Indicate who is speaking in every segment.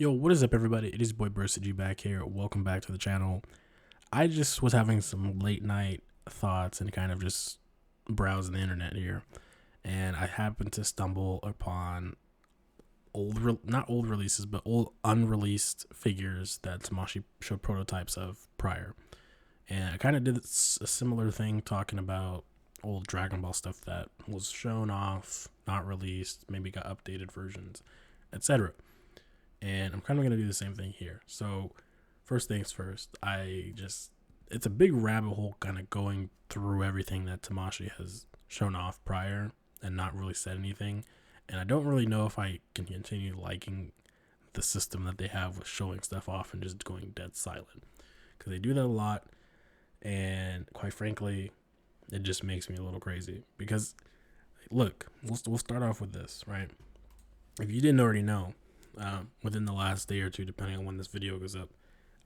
Speaker 1: Yo, what is up, everybody? It is your boy burstzgyt back here. Welcome back to the channel. I just was having some late night thoughts and kind of just browsing the internet here, and I happened to stumble upon not old releases, but old unreleased figures that Tamashii showed prototypes of prior. And I kind of did a similar thing talking about old Dragon Ball stuff that was shown off, not released, maybe got updated versions, etc. And I'm kind of going to do the same thing here. So first things first, it's a big rabbit hole kind of going through everything that Tamashii has shown off prior and not really said anything. And I don't really know if I can continue liking the system that they have with showing stuff off and just going dead silent, because they do that a lot. And quite frankly, it just makes me a little crazy because look, we'll start off with this, right? If you didn't already know, within the last day or two, depending on when this video goes up,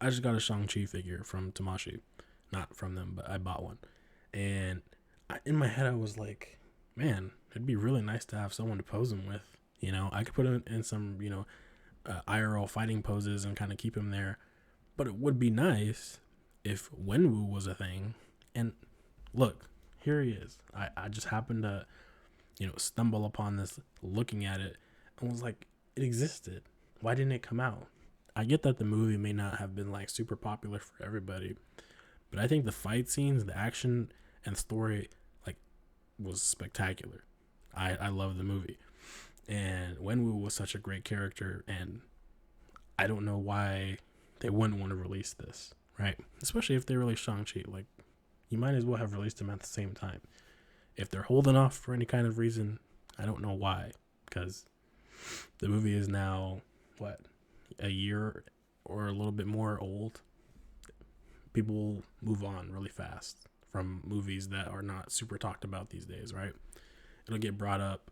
Speaker 1: I just got a Shang-Chi figure from Tamashii. Not from them, but I bought one. And in my head, I was like, man, it'd be really nice to have someone to pose him with. You know, I could put him in some, IRL fighting poses and kind of keep him there. But it would be nice if Wenwu was a thing. And look, here he is. I just happened to, stumble upon this, looking at it, and was like, it existed. Why didn't it come out? I get that the movie may not have been like super popular for everybody, but I think the fight scenes, the action, and story was spectacular. I love the movie, and Wenwu was such a great character, and I don't know why they wouldn't want to release this, right? Especially if they release Shang-Chi. Like, you might as well have released them at the same time. If they're holding off for any kind of reason, I don't know why, because the movie is now, a year or a little bit more old. People move on really fast from movies that are not super talked about these days, right? It'll get brought up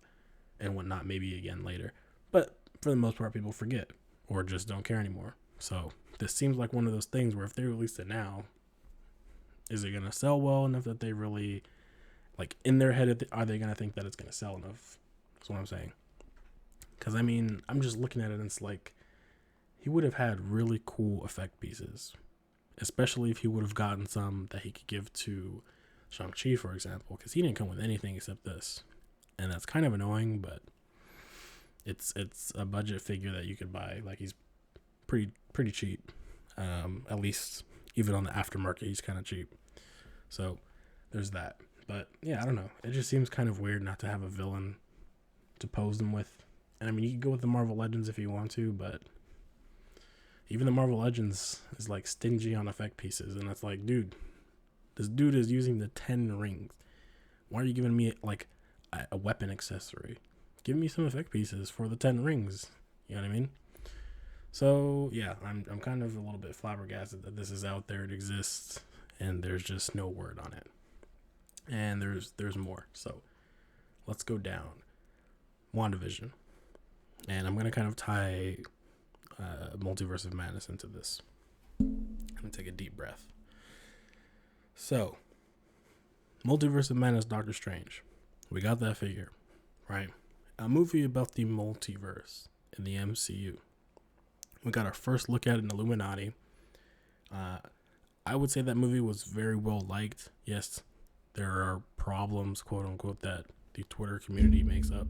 Speaker 1: and whatnot maybe again later. But for the most part, people forget or just don't care anymore. So this seems like one of those things where if they release it now, is it going to sell well enough that they really, in their head, are they going to think that it's going to sell enough? That's what I'm saying. Because, I'm just looking at it and it's like, he would have had really cool effect pieces, especially if he would have gotten some that he could give to Shang-Chi, for example, because he didn't come with anything except this. And that's kind of annoying, but it's a budget figure that you could buy. Like, he's pretty cheap. At least, even on the aftermarket, he's kind of cheap. So, there's that. But, yeah, I don't know. It just seems kind of weird not to have a villain to pose them with. And you can go with the Marvel Legends if you want to, but even the Marvel Legends is stingy on effect pieces. And it's like, dude, this dude is using the 10 rings. Why are you giving me a weapon accessory? Give me some effect pieces for the 10 rings. You know what I mean? So yeah, I'm kind of a little bit flabbergasted that this is out there, it exists, and there's just no word on it. And there's more. So let's go down. WandaVision. And I'm going to kind of tie Multiverse of Madness into this. I'm going to take a deep breath. So, Multiverse of Madness, Doctor Strange. We got that figure, right? A movie about the multiverse in the MCU. We got our first look at an Illuminati. I would say that movie was very well liked. Yes, there are problems, quote unquote, that the Twitter community makes up.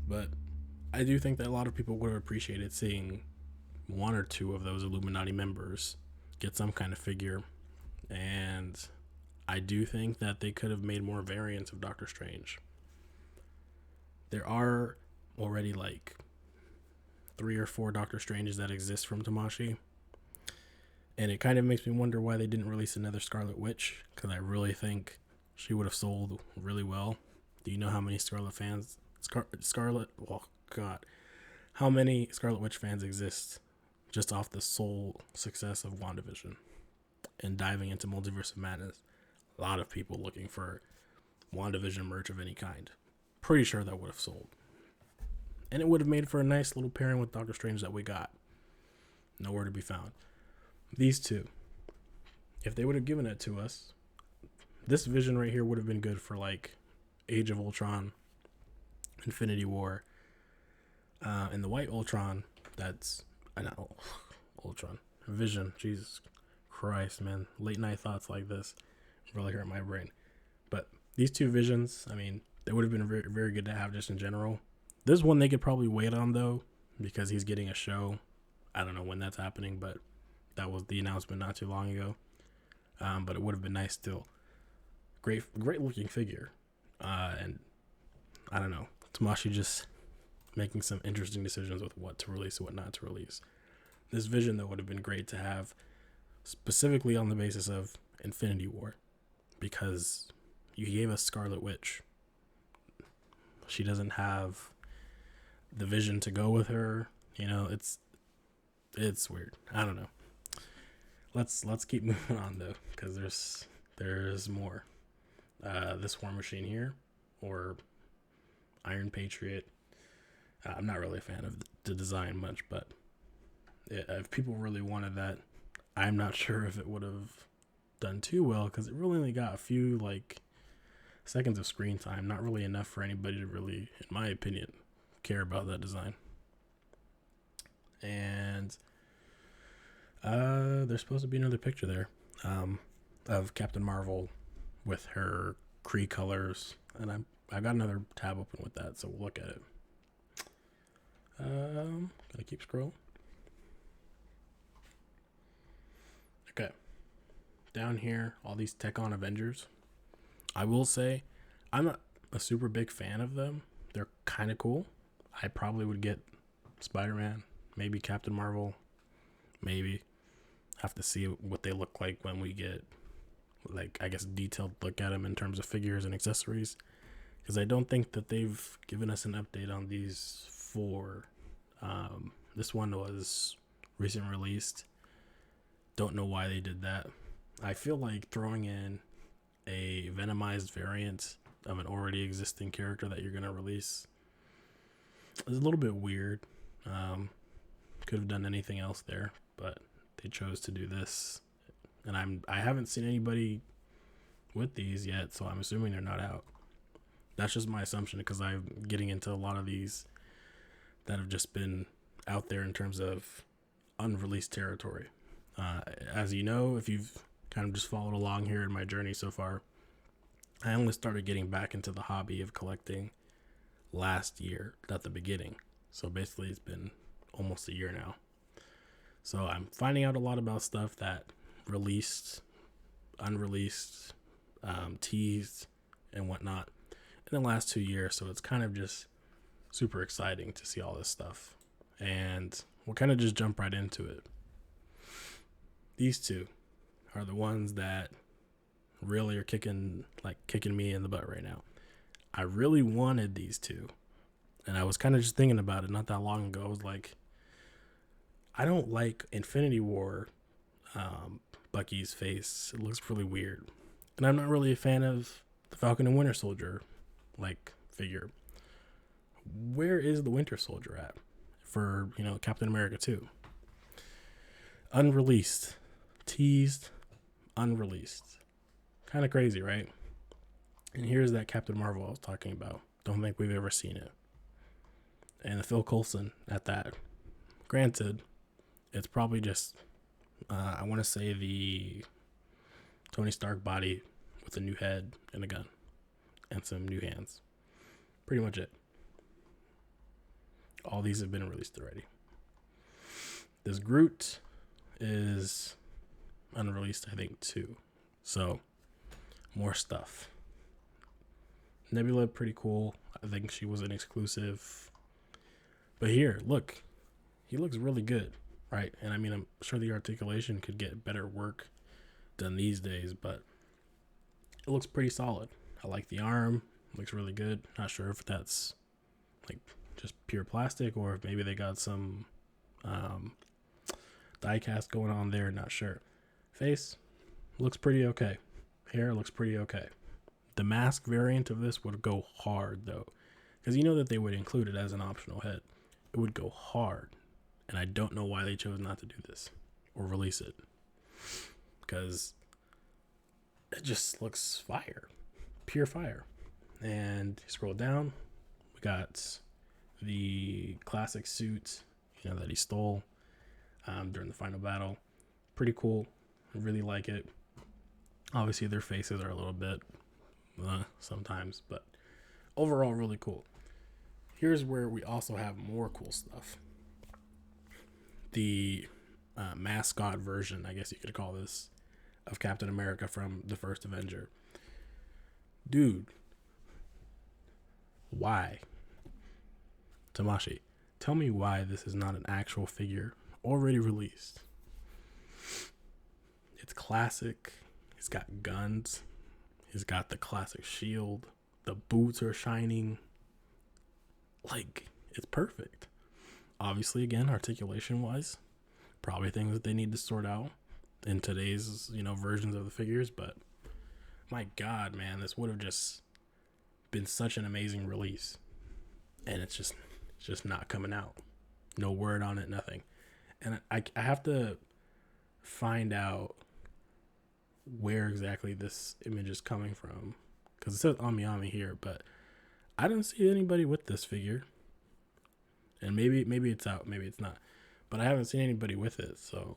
Speaker 1: But I do think that a lot of people would have appreciated seeing one or two of those Illuminati members get some kind of figure. And I do think that they could have made more variants of Doctor Strange. There are already 3 or 4 Doctor Stranges that exist from Tamashii. And it kind of makes me wonder why they didn't release another Scarlet Witch, because I really think she would have sold really well. Do you know how many how many Scarlet Witch fans exist just off the sole success of WandaVision and diving into Multiverse of Madness? A lot of people looking for WandaVision merch of any kind. Pretty sure that would have sold. And it would have made for a nice little pairing with Doctor Strange that we got. Nowhere to be found. These two, if they would have given it to us, this Vision right here would have been good for Age of Ultron, Infinity War, and the White Ultron. That's I know. Ultron. Vision. Jesus Christ, man. Late night thoughts like this really hurt my brain. But these two Visions, I mean, they would have been very, very good to have just in general. This one they could probably wait on, though, because he's getting a show. I don't know when that's happening, but that was the announcement not too long ago. But it would have been nice still. Great looking figure. And I don't know. Tamashii just making some interesting decisions with what to release and what not to release. This Vision, though, would have been great to have specifically on the basis of Infinity War, because you gave us Scarlet Witch. She doesn't have the Vision to go with her. You know, it's weird. I don't know. Let's keep moving on though, because there's more. This War Machine here, or Iron Patriot. I'm not really a fan of the design much, but if people really wanted that, I'm not sure if it would have done too well, because it really only got a few like seconds of screen time. Not really enough for anybody to really, in my opinion, care about that design. And there's supposed to be another picture there of Captain Marvel with her Kree colors, and I got another tab open with that, so we'll look at it. Gonna keep scrolling. Okay, down here, all these Tech-On Avengers. I will say, I'm not a super big fan of them. They're kind of cool. I probably would get Spider-Man, maybe Captain Marvel, maybe. Have to see what they look like when we get, like, I guess, detailed look at them in terms of figures and accessories, because I don't think that they've given us an update on these four. This one was recently released. Don't know why they did that. I feel like throwing in a Venomized variant of an already existing character that you're going to release is a little bit weird. Could have done anything else there, but they chose to do this, and I haven't seen anybody with these yet, so I'm assuming they're not out. That's just my assumption, because I'm getting into a lot of these that have just been out there in terms of unreleased territory. As you know, if you've kind of just followed along here in my journey so far, I only started getting back into the hobby of collecting last year at the beginning. So basically it's been almost a year now. So I'm finding out a lot about stuff that released, unreleased, teased, and whatnot in the last 2 years. So it's kind of just super exciting to see all this stuff. And we'll kind of just jump right into it. These two are the ones that really are kicking me in the butt right now. I really wanted these two, and I was kind of just thinking about it not that long ago. I was like, I don't like Infinity War Bucky's face. It looks really weird, and I'm not really a fan of the Falcon and Winter Soldier like figure. Where is the Winter Soldier at for, Captain America 2? Unreleased, teased, unreleased. Kind of crazy, right? And here's that Captain Marvel I was talking about. Don't think we've ever seen it. And the Phil Coulson at that. Granted, it's probably just, I want to say the Tony Stark body with a new head and a gun and some new hands. Pretty much it. All these have been released already. This Groot is unreleased, I think, too. So, more stuff. Nebula, pretty cool. I think she was an exclusive. But here, look. He looks really good, right? And I mean, I'm sure the articulation could get better work done these days, but it looks pretty solid. I like the arm. Looks really good. Not sure if that's like just pure plastic or if maybe they got some die cast going on there. Not sure. Face looks pretty okay. Hair looks pretty okay. The mask variant of this would go hard though, because you know that they would include it as an optional head. It would go hard, and I don't know why they chose not to do this or release it, because it just looks fire, pure fire. And scroll down, we got the classic suit, that he stole. during the final battle. Pretty cool. I really like it. Obviously, their faces are a little bit sometimes, but overall, really cool. Here's where we also have more cool stuff. The mascot version, I guess you could call this, of Captain America from the first Avenger. Dude, why? Tamashii, tell me why this is not an actual figure already released. It's classic. He's got guns. He's got the classic shield. The boots are shining. Like, it's perfect. Obviously, again, articulation wise, probably things that they need to sort out in today's, versions of the figures. But my God, man, this would have just been such an amazing release. And it's just not coming out. No word on it, nothing. And I have to find out where exactly this image is coming from, because it says Ami Ami here, but I didn't see anybody with this figure. And maybe it's out, maybe it's not, but I haven't seen anybody with it, so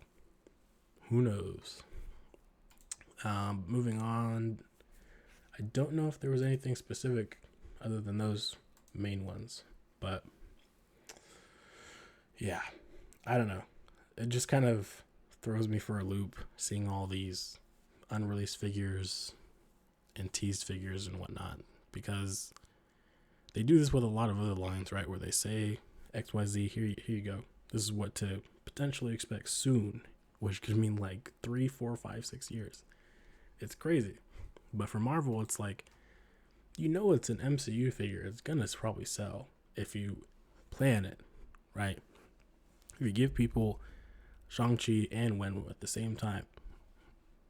Speaker 1: who knows. Moving on, I don't know if there was anything specific other than those main ones, but yeah, I don't know. It just kind of throws me for a loop seeing all these unreleased figures and teased figures and whatnot, because they do this with a lot of other lines, right? Where they say XYZ, here you go. This is what to potentially expect soon, which could mean like 3, 4, 5, 6 years. It's crazy. But for Marvel, it's like, it's an MCU figure. It's gonna probably sell if you plan it, right? If you give people Shang-Chi and Wenwu at the same time,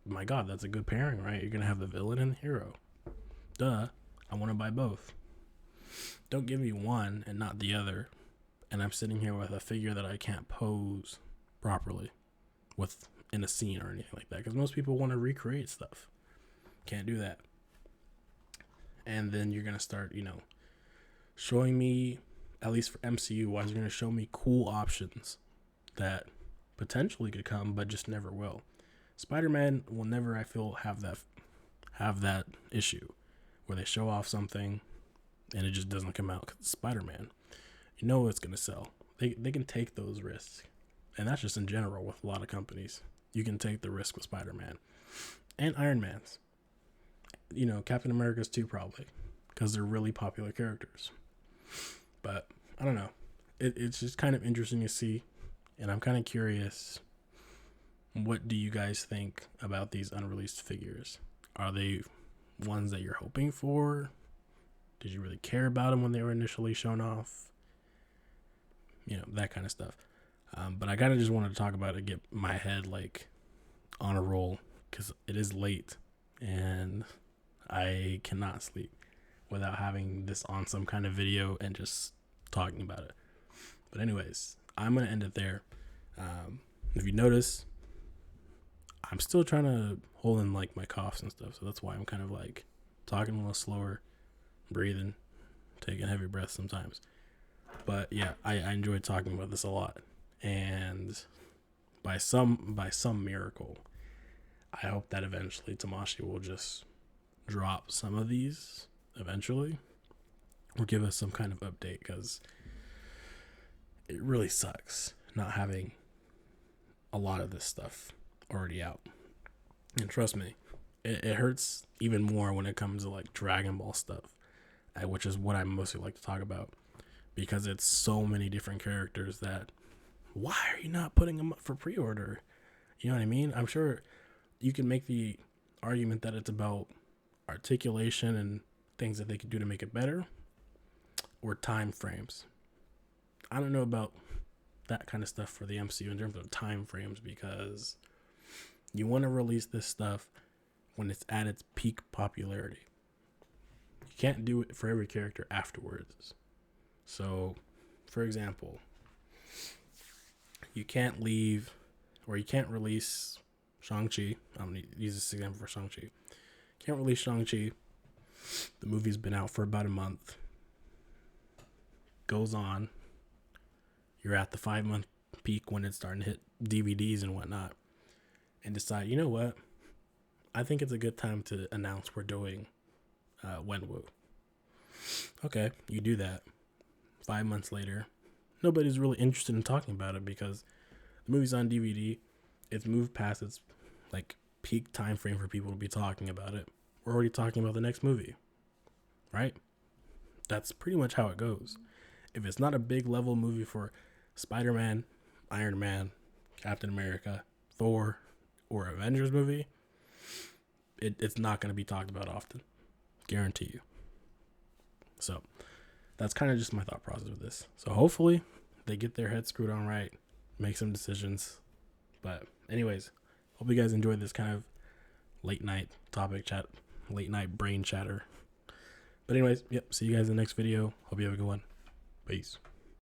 Speaker 1: my God, that's a good pairing, right? You're gonna have the villain and the hero. Duh, I want to buy both. Don't give me one and not the other, and I'm sitting here with a figure that I can't pose properly with in a scene or anything like that, because most people want to recreate stuff. Can't do that. And then you're gonna start, showing me, at least for MCU wise, you're gonna show me cool options that potentially could come, but just never will. Spider-Man will never, I feel, have that issue where they show off something and it just doesn't come out, because it's Spider-Man. It's gonna sell. They can take those risks, and that's just in general with a lot of companies. You can take the risk with Spider-Man and Iron Man's. Captain America's too, probably, because they're really popular characters. But I don't know. It's just kind of interesting to see, and I'm kind of curious. What do you guys think about these unreleased figures? Are they ones that you're hoping for? Did you really care about them when they were initially shown off? That kind of stuff. But I kind of just wanted to talk about it, get my head on a roll, because it is late and I cannot sleep without having this on some kind of video and just talking about it. But anyways, I'm going to end it there. If you notice, I'm still trying to hold in my coughs and stuff, so that's why I'm kind of talking a little slower, breathing, taking heavy breaths sometimes. But yeah, I enjoyed talking about this a lot, and by some miracle, I hope that eventually Tamashii will just drop some of these eventually, or give us some kind of update, because it really sucks not having a lot of this stuff already out. And trust me, it hurts even more when it comes to Dragon Ball stuff, which is what I mostly like to talk about, because it's so many different characters that, why are you not putting them up for pre-order? You know what I mean? I'm sure you can make the argument that it's about articulation and things that they could do to make it better, or time frames. I don't know about that kind of stuff for the MCU in terms of time frames, because you want to release this stuff when it's at its peak popularity. You can't do it for every character afterwards. So, for example, you can't release Shang-Chi. I'm going to use this example for Shang-Chi. Can't release Shang-Chi. The movie's been out for about a month. Goes on. You're at the 5-month peak when it's starting to hit DVDs and whatnot, and decide, you know what, I think it's a good time to announce we're doing Wenwu. Okay, you do that. 5 months later, nobody's really interested in talking about it because the movie's on DVD. It's moved past its like peak time frame for people to be talking about it. We're already talking about the next movie, right? That's pretty much how it goes. If it's not a big level movie for Spider-Man, Iron Man, Captain America, Thor, or Avengers movie, it's not going to be talked about often. Guarantee you. So that's kind of just my thought process with this. So hopefully they get their head screwed on right, make some decisions. But anyways, hope you guys enjoyed this kind of late night topic chat, late night brain chatter. But anyways, yep, see you guys in the next video. Hope you have a good one. Peace.